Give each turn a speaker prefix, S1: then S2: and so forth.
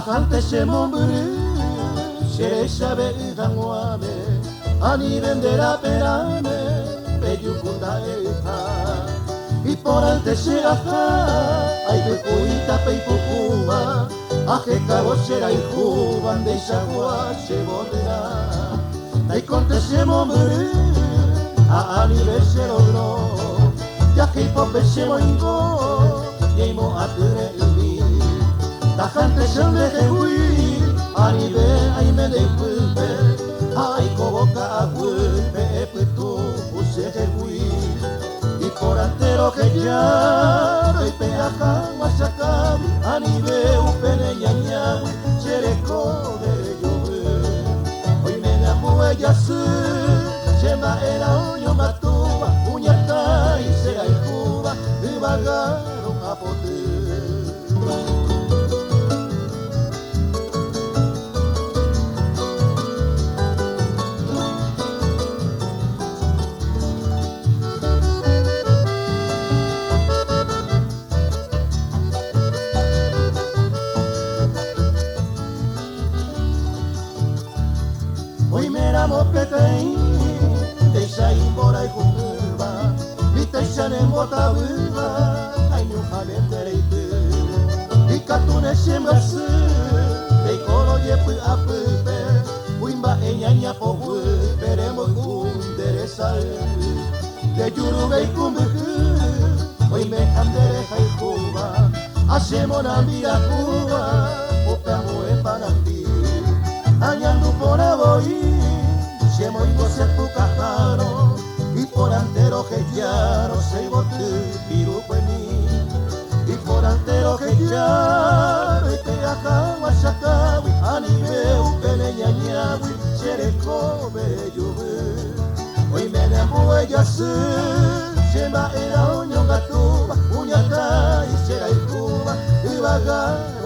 S1: tajante shemomburu shereshabe danguame ani vendera perame peyukunda eta y por ante sheaja ay pepuita peipukuba aje cabochera y juban de chagua shebotera dai conte shemomburu a anniversario no ya que pope shemoingo yeimo ature ilmi tajante shende hui anibe ay me de pulpe ay coboca pulpe epitu usete hui y por antero que ya y peaja masaka anibe upene ñaña chereko de yobe hoy me la muella su Shema era oño matuba, uñata y será el cuba, y vagaron a poder. Hoy me ramo petein, deixa embora e curva, me deixa nem botar viva, ai meu habendereite, e catune chemase, e coro yepu apupe, uimba enhanya popu, peremos kunderesa, de juru vei kumbuku, oi me andere hai kuba, hacemos na mira kuba, o pamo e panambi, añando por aboí. Shemo y se pucajaro y por antero que ya no se bote pirupo en mí y por antero que ya no te acá guachacawi anime upene ñañawi chereko bello hoy me llamo ella se shema era oño gatuba uñata y chera y cuba y vagar